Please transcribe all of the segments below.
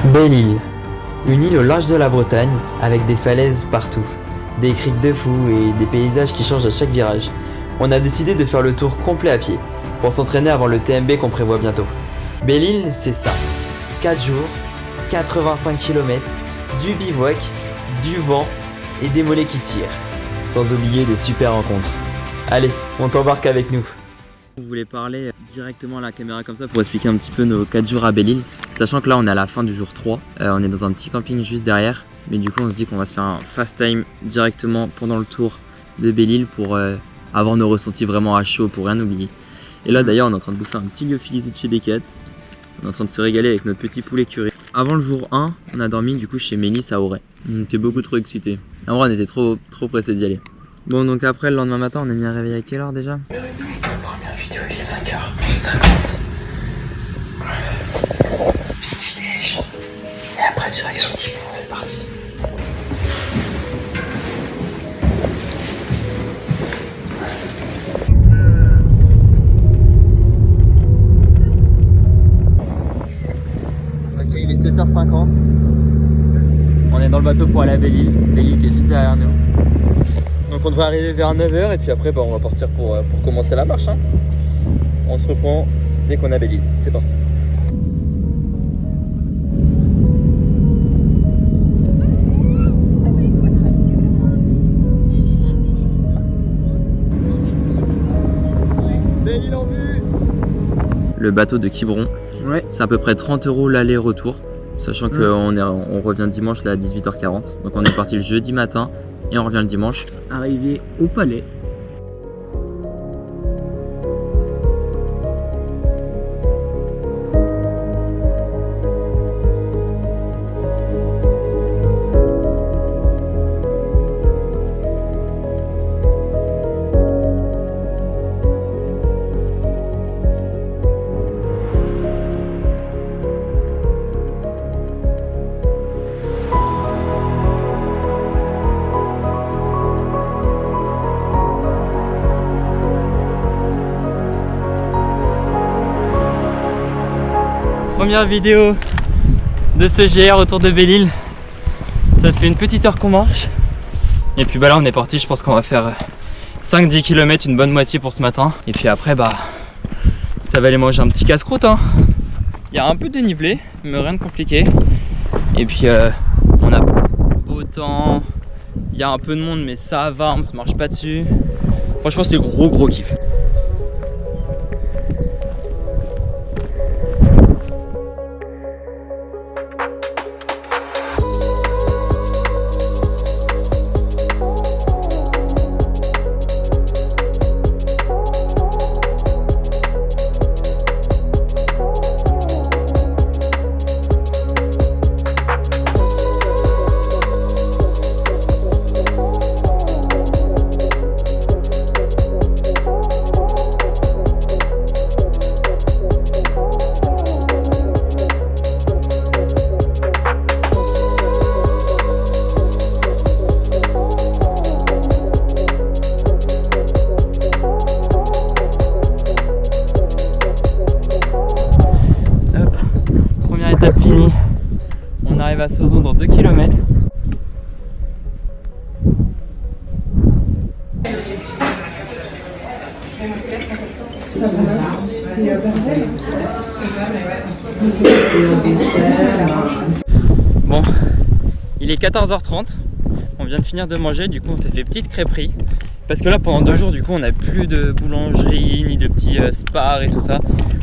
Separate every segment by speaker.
Speaker 1: Belle-Île, une île au large de la Bretagne avec des falaises partout, des criques de fou et des paysages qui changent à chaque virage. On a décidé de faire le tour complet à pied pour s'entraîner avant le TMB qu'on prévoit bientôt. Belle-Île, c'est ça. 4 jours, 85 km, du bivouac, du vent et des mollets qui tirent. Sans oublier des super rencontres. Allez, on t'embarque avec nous. On voulait parler directement à la caméra comme ça pour expliquer un petit peu nos 4 jours à Belle-Île. Sachant que là on est à la fin du jour 3, on est dans un petit camping juste derrière. Mais du coup on se dit qu'on va se faire un fast time directement pendant le tour de Belle-Île pour avoir nos ressentis vraiment à chaud, pour rien oublier. Et là d'ailleurs on est en train de bouffer un petit lyophilisé de chez Decat. On est en train de se régaler avec notre petit poulet curry. Avant le jour 1, on a dormi du coup chez Mélisse à Auray. On était beaucoup trop excités. En vrai on était trop pressés d'y aller. Bon donc après le lendemain matin on a mis un réveil à quelle heure déjà?
Speaker 2: La première vidéo il est 5h50. Petit déj. Et après direction Quiberon, c'est parti.
Speaker 1: Ok, il est 7h50. On est dans le bateau pour aller à Belle-Île. Belle-Île qui est juste derrière nous. Donc on devrait arriver vers 9h et puis après on va partir pour commencer la marche. On se reprend dès qu'on a Belle-Île. C'est parti. Belle-Île en vue. Le bateau de Quiberon, ouais. C'est à peu près 30 € l'aller-retour. Sachant qu'on revient dimanche là à 18h40. Donc on est parti le jeudi matin et on revient le dimanche.
Speaker 3: Arrivé au palais.
Speaker 1: Première vidéo de ce GR autour de Belle-Île. Ça fait une petite heure qu'on marche. Et puis là on est parti, je pense qu'on va faire 5-10 km, une bonne moitié pour ce matin. Et puis après ça va aller manger un petit casse-croûte. Il y a un peu de dénivelé, mais rien de compliqué. Et puis on a beau temps. Il y a un peu de monde mais ça va, on se marche pas dessus. Franchement c'est gros kiff. Étape finie, on arrive à Sauzon dans 2 km. Bon, il est 14h30, on vient de finir de manger, du coup on s'est fait petite crêperie. Parce que là pendant 2 jours du coup on n'a plus de boulangerie ni de petits spars et tout ça.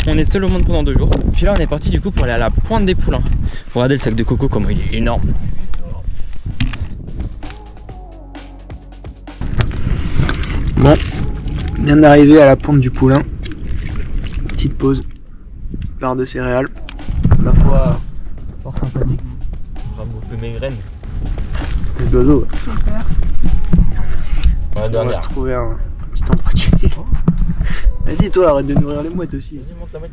Speaker 1: On est seul au monde pendant 2 jours. Puis là on est parti du coup pour aller à la pointe des Poulains. Regardez le sac de coco comment il est énorme.
Speaker 3: Bon, on vient d'arriver à la pointe du Poulain. Petite pause, petite barre de céréales. Ma foi, fort sympathique.
Speaker 1: On va bouffer mes graines.
Speaker 3: Espèce d'oiseau.
Speaker 1: On
Speaker 3: va se trouver un petit endroit. Vas-y toi, arrête de nourrir les mouettes aussi.
Speaker 1: Vas-y, monte la mouette.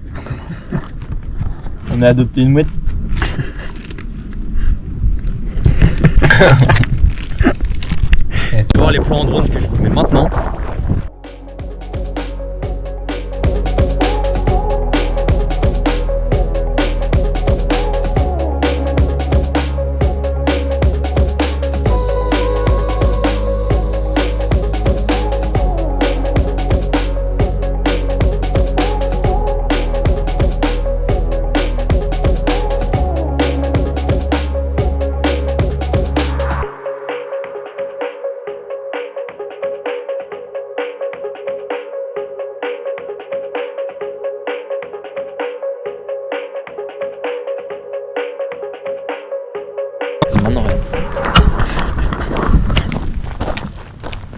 Speaker 1: On a adopté une mouette. C'est voir les plans en drone que je vous mets maintenant.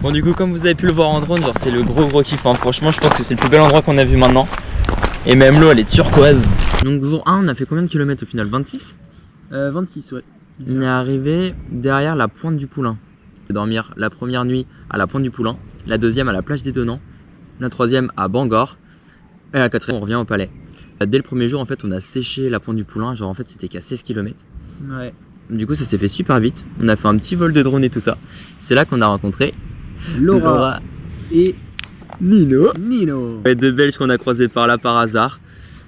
Speaker 1: Bon du coup comme vous avez pu le voir en drone, genre c'est le gros kiff hein. Franchement je pense que c'est le plus bel endroit qu'on a vu maintenant. Et même l'eau elle est turquoise. Donc jour 1 on a fait combien de kilomètres au final? 26?
Speaker 3: 26 ouais.
Speaker 1: On est arrivé derrière la pointe du Poulain. On va dormir la première nuit à la pointe du Poulain, la deuxième à la plage des Donnants, la troisième à Bangor et la quatrième on revient au palais. Dès le premier jour en fait on a séché la pointe du Poulain, genre en fait c'était qu'à 16 km.
Speaker 3: Ouais.
Speaker 1: Du coup ça s'est fait super vite, on a fait un petit vol de drone et tout ça. C'est là qu'on a rencontré
Speaker 3: Laura et
Speaker 1: Nino.
Speaker 3: Nino.
Speaker 1: Et deux Belges qu'on a croisés par là par hasard.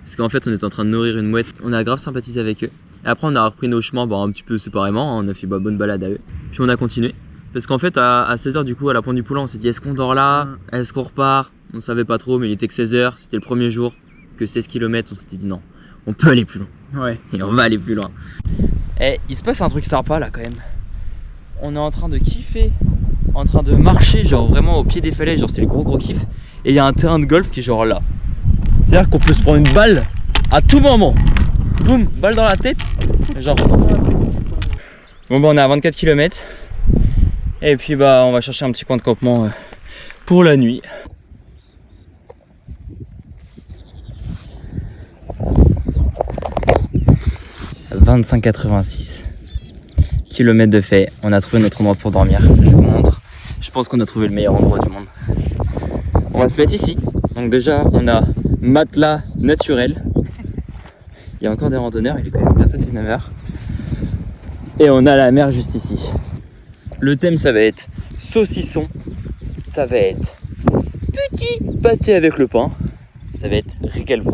Speaker 1: Parce qu'en fait on était en train de nourrir une mouette, on a grave sympathisé avec eux. Et après on a repris nos chemins un petit peu séparément, on a fait bonne balade à eux. Puis on a continué. Parce qu'en fait à 16h du coup à la pointe du Poulain on s'est dit est-ce qu'on dort là? Est-ce qu'on repart? On savait pas trop mais il était que 16h, c'était le premier jour. Que 16 km on s'était dit non, on peut aller plus loin.
Speaker 3: Ouais.
Speaker 1: Et on va aller plus loin. Et il se passe un truc sympa là quand même. On est en train de kiffer, en train de marcher genre vraiment au pied des falaises, genre c'est le gros kiff. Et il y a un terrain de golf qui est genre là. C'est-à-dire qu'on peut se prendre une balle à tout moment. Boum, balle dans la tête. Genre. Bon bah on est à 24 km. Et puis bah on va chercher un petit coin de campement pour la nuit. « 25,86 km de fait, on a trouvé notre endroit pour dormir, je vous montre. Je pense qu'on a trouvé le meilleur endroit du monde. On va se mettre ici. Donc déjà on a matelas naturel. Il y a encore des randonneurs, il est quand même bientôt 19h. Et on a la mer juste ici. Le thème ça va être saucisson, ça va être petit pâté avec le pain, ça va être régalvos.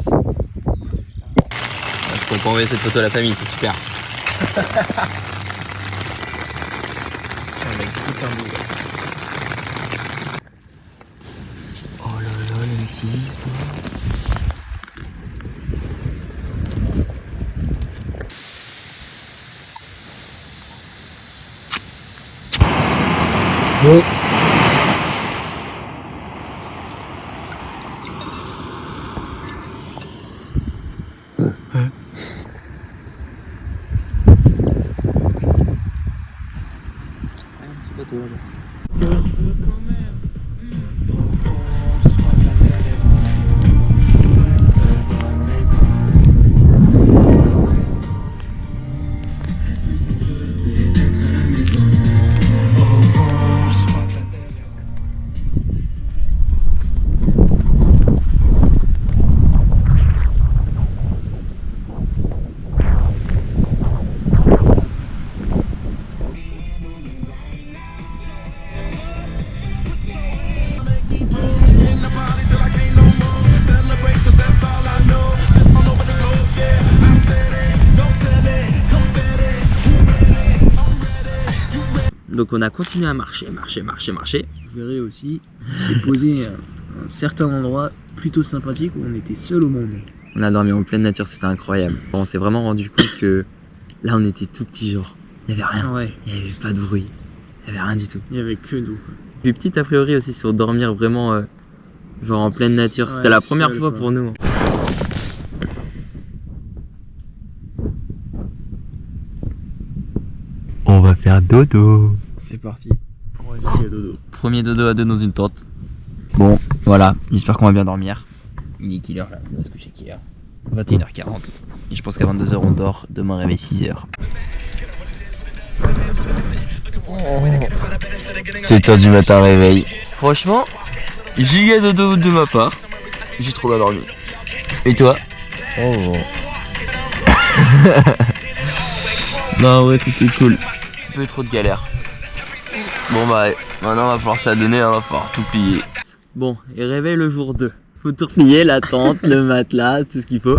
Speaker 1: On peut envoyer cette photo à la famille, c'est super. Oh là là, les petits histoires.
Speaker 3: Ouais.
Speaker 1: Donc on a continué à marcher.
Speaker 3: Vous verrez aussi, j'ai posé un certain endroit plutôt sympathique où on était seul au monde.
Speaker 1: On a dormi en pleine nature, c'était incroyable. On s'est vraiment rendu compte que là on était tout petit genre. Il n'y avait rien,
Speaker 3: Ouais.
Speaker 1: il n'y avait pas de bruit, il n'y avait rien du tout.
Speaker 3: Il y avait que nous.
Speaker 1: Puis petite a priori aussi sur dormir vraiment genre en pleine nature, c'était
Speaker 3: Ouais,
Speaker 1: la première
Speaker 3: seul,
Speaker 1: fois
Speaker 3: quoi.
Speaker 1: pour nous. On va faire dodo.
Speaker 3: C'est parti. On va aller à dodo.
Speaker 1: Premier dodo à deux dans une tente. Bon, voilà, j'espère qu'on va bien dormir. Il est quelle heure là? On va se coucher quelle heure? 21h40. Et je pense qu'à 22h on dort, demain réveil 6h. 7h du matin réveil. Franchement, giga dodo de ma part. J'ai trop bien dormi. Et toi? Oh. Non ouais c'était cool. Un peu trop de galère. Bon bah maintenant va falloir se la donner, hein, va falloir tout plier. Bon, et réveil le jour 2. Faut tout replier, la tente, le matelas, tout ce qu'il faut.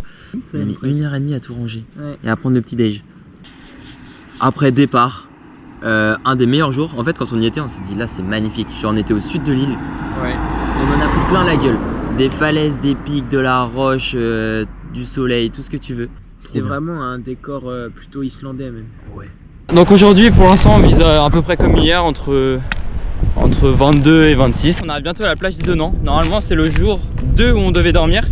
Speaker 1: On a mis 1h30 à tout ranger
Speaker 3: Ouais.
Speaker 1: et à prendre le petit déj. Après départ, un des meilleurs jours. En fait quand on y était on s'est dit là c'est magnifique. Genre on était au sud de l'île.
Speaker 3: Ouais.
Speaker 1: On en a pris plein la gueule. Des falaises, des pics, de la roche, du soleil, tout ce que tu veux.
Speaker 3: C'était vraiment un décor plutôt islandais même.
Speaker 1: Ouais. Donc aujourd'hui pour l'instant on vise à peu près comme hier entre 22 et 26. On arrive bientôt à la plage des Donnants. Normalement c'est le jour 2 où on devait dormir.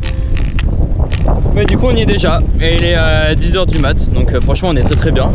Speaker 1: Mais du coup on y est déjà. Et il est à 10h du mat. Donc franchement on est très bien.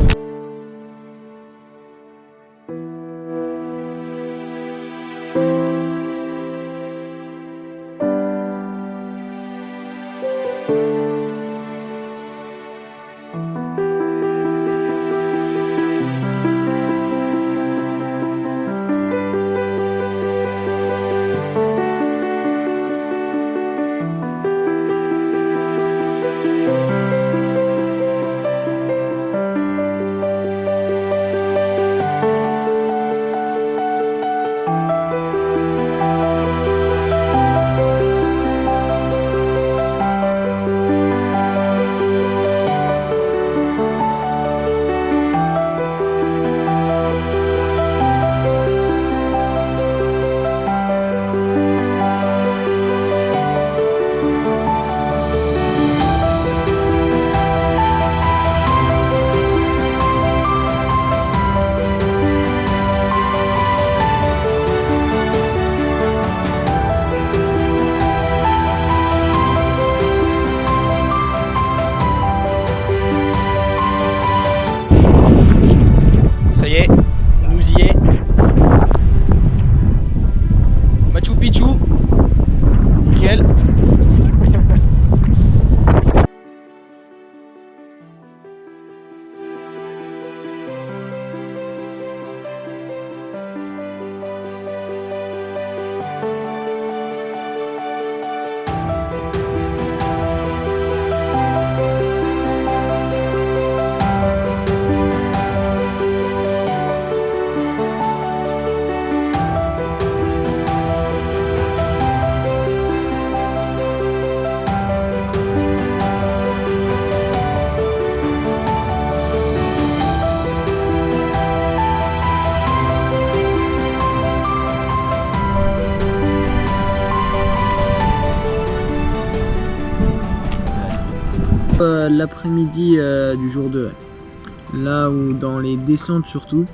Speaker 3: l'après-midi du jour 2. Là où dans les descentes surtout,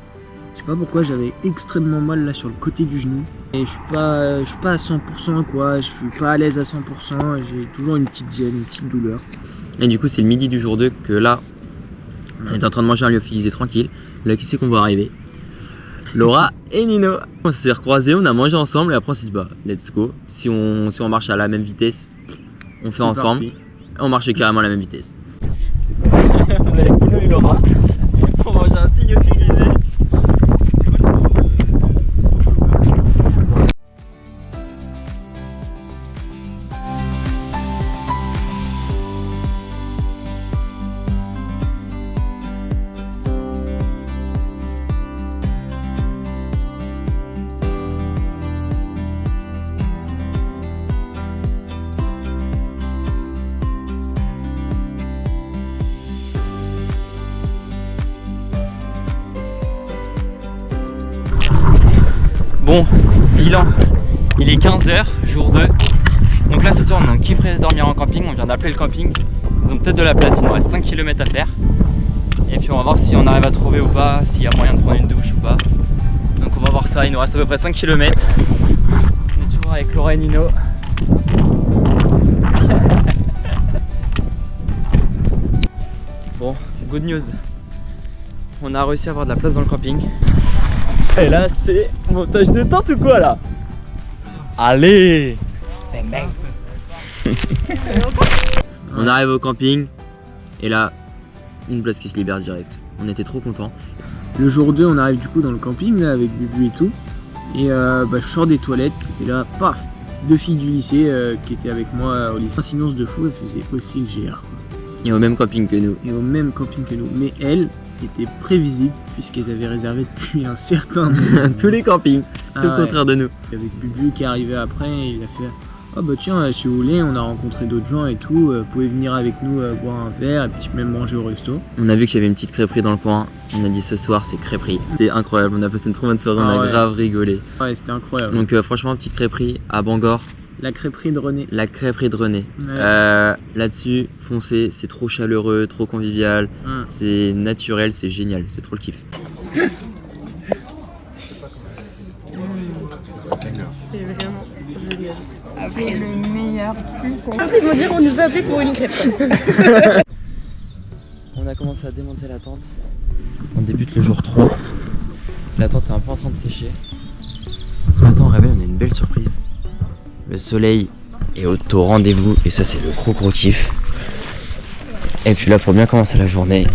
Speaker 3: je sais pas pourquoi j'avais extrêmement mal là sur le côté du genou. Et je suis pas à 100% quoi, je suis pas à l'aise à 100%, j'ai toujours une petite gêne, une petite douleur.
Speaker 1: Et du coup c'est le midi du jour 2 que là, on est en train de manger un lyophilisé tranquille. Là qui c'est qu'on voit arriver? Laura et Nino. On s'est recroisés, on a mangé ensemble et après on s'est dit bah let's go. Si on marche à la même vitesse, on fait ensemble.
Speaker 3: Parfait.
Speaker 1: On marchait carrément à la même vitesse. On est avec Nino et Laura. On mange un petit lyophilisé. Bon, bilan, il est 15h, jour 2. Donc là ce soir on kifferait dormir en camping, on vient d'appeler le camping. Ils ont peut-être de la place, il nous reste 5 km à faire. Et puis on va voir si on arrive à trouver ou pas, s'il y a moyen de prendre une douche ou pas. Donc on va voir ça, il nous reste à peu près 5 km. On est toujours avec Laura et Nino. Bon, good news. On a réussi à avoir de la place dans le camping. Et là c'est montage de tente ou quoi là? Allez! Bang bang! On arrive au camping et là une place qui se libère direct. On était trop contents.
Speaker 3: Le jour 2 on arrive du coup dans le camping là, avec Bubu et tout. Et je sors des toilettes et là paf, 2 filles du lycée qui étaient avec moi au lycée. Incidence de fou, elles faisaient aussi le GR.
Speaker 1: Et au même camping que nous.
Speaker 3: Et au même camping que nous. Mais elles étaient prévisibles puisqu'elles avaient réservé depuis un certain moment.
Speaker 1: Tous les campings, tout le contraire de nous.
Speaker 3: Avec Bubu qui est arrivé après, il a fait ah bah tiens, si vous voulez, on a rencontré d'autres gens et tout, vous pouvez venir avec nous boire un verre et puis même manger au resto.
Speaker 1: On a vu qu'il y avait une petite crêperie dans le coin, on a dit ce soir c'est crêperie. C'était incroyable, on a passé une trop bonne soirée, on a grave rigolé.
Speaker 3: Ouais, c'était incroyable.
Speaker 1: Donc franchement, petite crêperie à Bangor.
Speaker 3: La crêperie de René.
Speaker 1: La crêperie de René.
Speaker 3: Ouais.
Speaker 1: Là-dessus, foncez, c'est trop chaleureux, trop convivial, c'est naturel, c'est génial, c'est trop le kiff.
Speaker 4: C'est vraiment génial. C'est le meilleur. Ils vont dire on nous a appelé pour une crêpe.
Speaker 1: On a commencé à démonter la tente. On débute le jour 3. La tente est un peu en train de sécher. Ce matin au réveil, on a une belle surprise. Le soleil est au rendez-vous et ça c'est le gros kiff. Et puis là pour bien commencer la journée,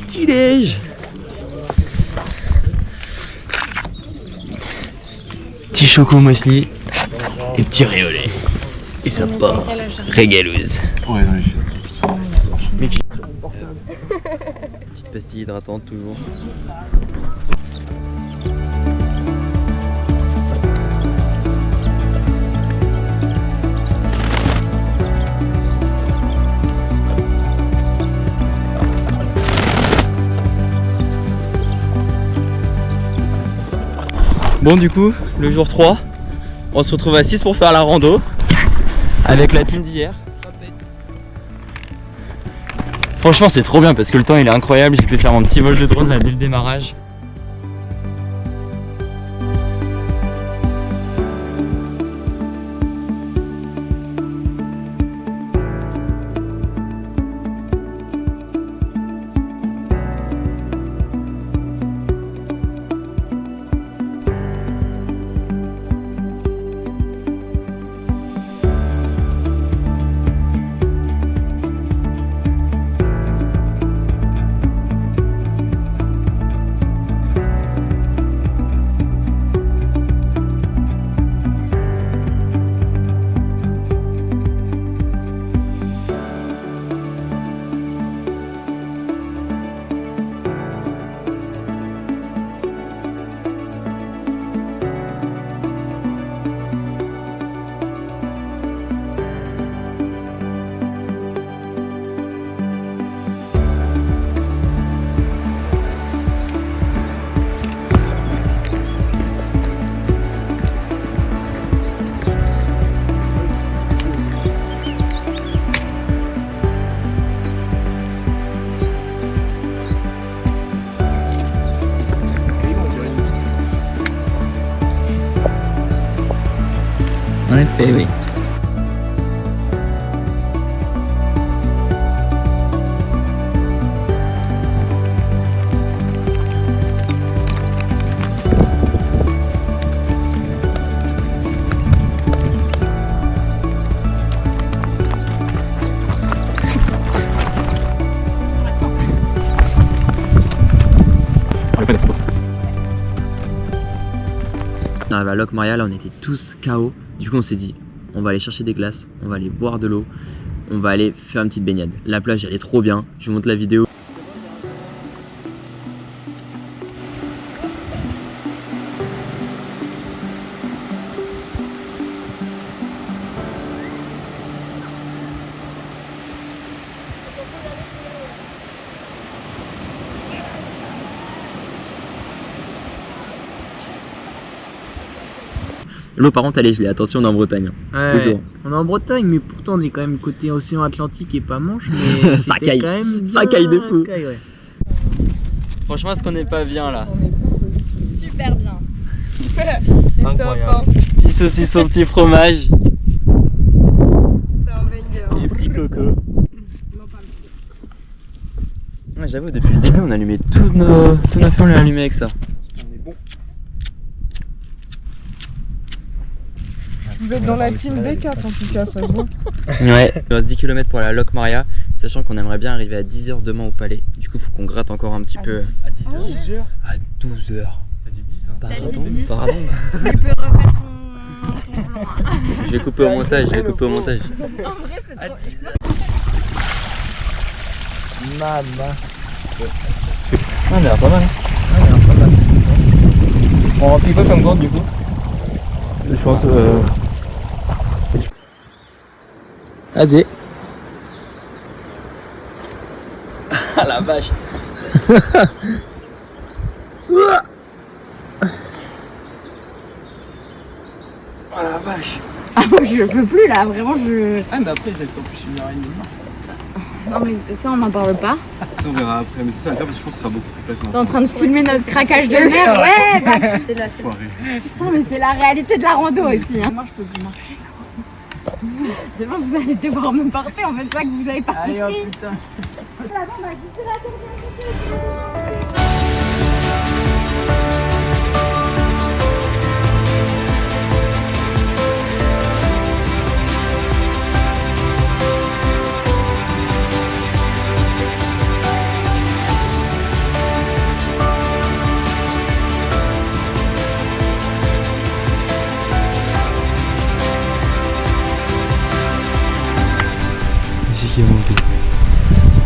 Speaker 1: petit déj. Petit choco muesli et petit riolet. Et ça part régaleuse. Ouais, dans les chiottes. Petite pastille hydratante toujours. Bon du coup, le jour 3, on se retrouve à 6 pour faire la rando avec la team d'hier. Franchement c'est trop bien parce que le temps il est incroyable, j'ai pu faire mon petit vol de drone là dès le démarrage.
Speaker 5: effet, oui.
Speaker 1: On arrive à Locmaria, là on était tous KO. Du coup on s'est dit, on va aller chercher des glaces, on va aller boire de l'eau, on va aller faire une petite baignade. La plage elle est trop bien, je vous montre la vidéo. L'eau par contre elle est gelée, attention on est en Bretagne.
Speaker 3: Ouais,
Speaker 1: Toujours.
Speaker 3: on est en Bretagne, mais pourtant on est quand même côté océan Atlantique et pas Manche. Mais
Speaker 1: Ça
Speaker 3: c'était
Speaker 1: caille.
Speaker 3: quand même
Speaker 1: Ça
Speaker 3: bien
Speaker 1: caille de fou.
Speaker 3: caille, ouais.
Speaker 1: Franchement est-ce qu'on n'est pas bien là?
Speaker 4: Super bien. C'est top. Hein.
Speaker 1: Petit saucisson, petit fromage.
Speaker 4: C'est un banger.
Speaker 1: Et petit coco. Ouais, j'avoue depuis le début on a allumé tous nos feux, on l'a allumé avec ça.
Speaker 4: Vous êtes dans la team D4 en tout cas, ça se voit.
Speaker 1: Ouais, il reste 10 km pour aller à Locmaria, sachant qu'on aimerait bien arriver à 10h demain au palais. Du coup, faut qu'on gratte encore un petit peu.
Speaker 2: À 10h
Speaker 1: À 12h.
Speaker 2: T'as dit 10 hein.
Speaker 1: Pardon,
Speaker 4: dit 10.
Speaker 1: pardon.
Speaker 4: Tu peux refaire ton plan.
Speaker 1: Je vais couper au montage, je vais couper au montage.
Speaker 4: En vrai, c'est trop.
Speaker 3: Maman.
Speaker 1: Ah, elle a l'air pas mal. On remplit quoi comme gourde du coup? Je pense.
Speaker 3: Vas-y.
Speaker 1: Ah la vache! Oh la vache!
Speaker 4: Ah, moi je peux plus là, vraiment je.
Speaker 2: Ah mais après il reste en plus 1h30 de marche.
Speaker 4: Non, mais ça, on n'en parle pas.
Speaker 2: On verra après, mais c'est ça, parce que je pense que ce sera beaucoup plus
Speaker 4: T'es
Speaker 2: plaquant.
Speaker 4: en train de filmer notre craquage de nerfs. Ouais, bah, c'est la.
Speaker 2: Foiré.
Speaker 4: Putain, mais c'est la réalité de la rando aussi. Hein. Moi, je peux plus marcher. Demain, vous allez devoir me porter. En fait, c'est ça que vous avez pas compris.
Speaker 3: Allez, oh putain.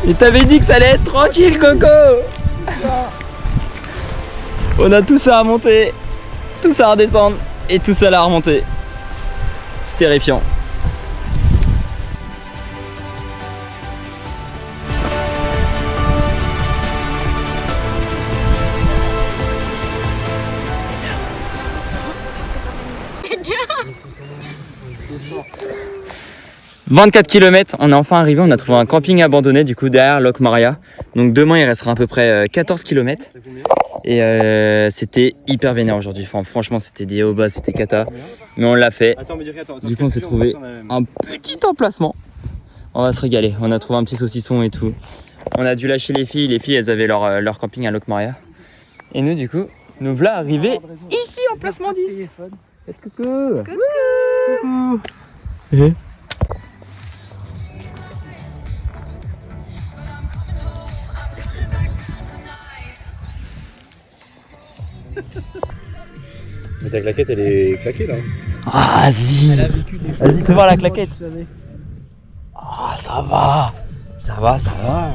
Speaker 1: Et t'avais dit que ça allait être tranquille, Coco! On a tout ça à monter, tout ça à redescendre et tout ça à remonter. C'est terrifiant. « 24 km, on est enfin arrivé, on a trouvé un camping abandonné du coup derrière Locmaria. Donc demain il restera à peu près 14 km. Et c'était hyper vénère aujourd'hui, enfin, franchement c'était des hauts bas, c'était cata. Mais on l'a fait, du coup on s'est trouvé un petit emplacement. On va se régaler, on a trouvé un petit saucisson et tout. On a dû lâcher les filles elles avaient leur camping à Locmaria. Et nous du coup, nous voilà arrivés ici en placement 10. Coucou. Coucou.
Speaker 2: Mais ta claquette elle est claquée là.
Speaker 1: Ah vas-y. Vas-y fais voir la claquette. Ah ça va. Ça va, ça va.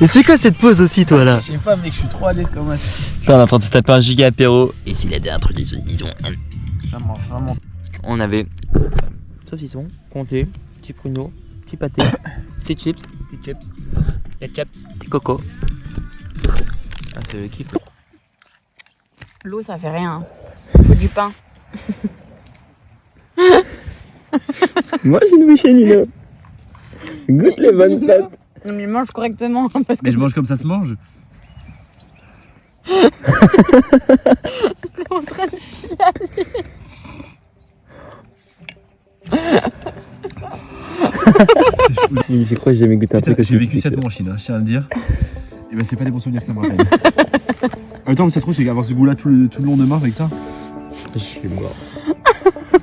Speaker 1: Et c'est quoi cette pause aussi toi là?
Speaker 3: Je sais pas mec, je suis trop à l'aise comme ça.
Speaker 1: Putain, on est en train de se taper un giga apéro. Et s'il a des trucs de saucisson.
Speaker 3: Ça marche vraiment.
Speaker 1: On avait saucisson, comté, petit pruneau, petit pâté, petit chips, petit coco. Ah c'est le kiff.
Speaker 4: L'eau, ça fait rien. Faut du pain.
Speaker 1: Moi j'ai une bouchée Nino. Goûte les bonnes pâtes.
Speaker 4: Non, mais mange correctement. Parce que
Speaker 2: Mais je mange comme ça se mange.
Speaker 4: t'es en train de chialer.
Speaker 1: Je crois que j'ai jamais goûté un truc aussi.
Speaker 2: J'ai vécu 7 mois en Chine, je tiens à le dire. Et bah c'est pas des bons souvenirs que ça me rappelle. En même temps, ça se trouve, c'est qu'avoir ce goût là tout le long de mars avec ça.
Speaker 1: Je suis mort.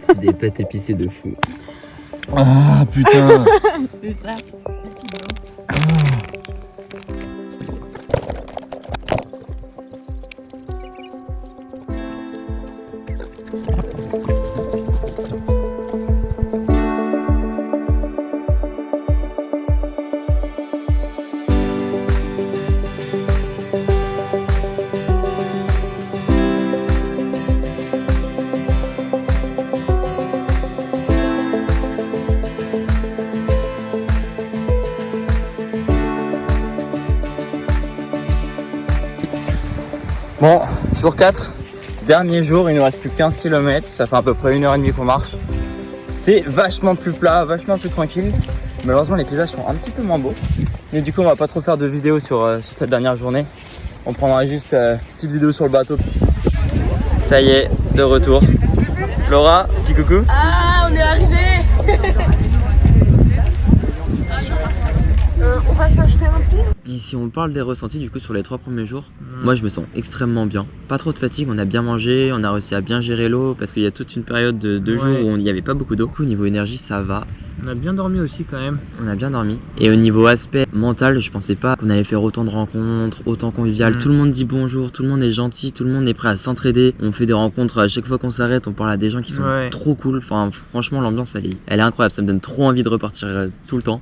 Speaker 1: C'est des pâtes épicées de fou.
Speaker 2: Ah putain.
Speaker 4: C'est ça.
Speaker 1: Bon, jour 4, dernier jour, il nous reste plus que 15 km, ça fait à peu près 1h30 qu'on marche. C'est vachement plus plat, vachement plus tranquille. Malheureusement les paysages sont un petit peu moins beaux. Mais du coup on va pas trop faire de vidéos sur cette dernière journée. On prendra juste une petite vidéo sur le bateau. Ça y est, de retour. Laura, petit coucou.
Speaker 4: Ah, on est arrivé. On va s'acheter un film.
Speaker 1: Et si on parle des ressentis du coup sur les 3 premiers jours, moi je me sens extrêmement bien. Pas trop de fatigue, on a bien mangé, on a réussi à bien gérer l'eau parce qu'il y a toute une période de 2 jours où il n'y avait pas beaucoup d'eau. Du coup au niveau énergie ça va.
Speaker 3: On a bien dormi aussi quand même.
Speaker 1: On a bien dormi. Et au niveau aspect mental, je pensais pas qu'on allait faire autant de rencontres, autant convivial. Tout le monde dit bonjour, tout le monde est gentil, tout le monde est prêt à s'entraider. On fait des rencontres à chaque fois qu'on s'arrête, on parle à des gens qui sont trop cool. Enfin franchement l'ambiance elle est incroyable, ça me donne trop envie de repartir tout le temps.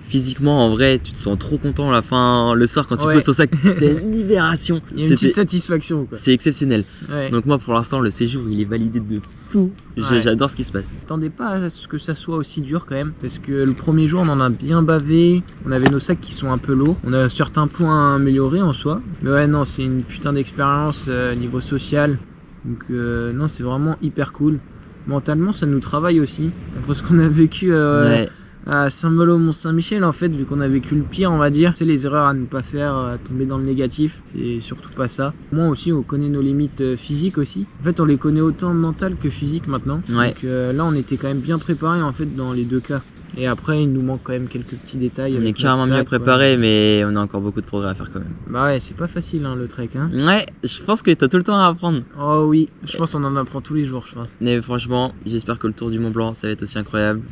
Speaker 1: Physiquement en vrai tu te sens trop content à la fin, le soir quand tu poses ton sac, t'as une libération.
Speaker 3: Il y a une petite satisfaction quoi.
Speaker 1: C'est exceptionnel. Donc moi pour l'instant le séjour il est validé de fou. J'adore ce qui se passe.
Speaker 3: J'attendais pas à ce que ça soit aussi dur quand même, parce que le premier jour on en a bien bavé, on avait nos sacs qui sont un peu lourds, on a certains points à améliorer en soi, mais ouais non c'est une putain d'expérience niveau social, donc non c'est vraiment hyper cool. Mentalement ça nous travaille aussi, après ce qu'on a vécu à Saint-Malo, Mont-Saint-Michel en fait, vu qu'on a vécu le pire on va dire, c'est les erreurs à ne pas faire, tomber dans le négatif, c'est surtout pas ça. Moi aussi on connaît nos limites physiques aussi, en fait on les connaît autant mentales que physiques maintenant, donc là on était quand même bien préparés en fait dans les deux cas. Et après il nous manque quand même quelques petits détails.
Speaker 1: On est carrément mieux préparé mais on a encore beaucoup de progrès à faire quand même.
Speaker 3: Bah ouais c'est pas facile hein, le trek hein.
Speaker 1: Ouais je pense que t'as tout le temps à apprendre.
Speaker 3: Oh oui, je pense qu'on en apprend tous les jours je pense.
Speaker 1: Mais franchement j'espère que le tour du Mont Blanc ça va être aussi incroyable.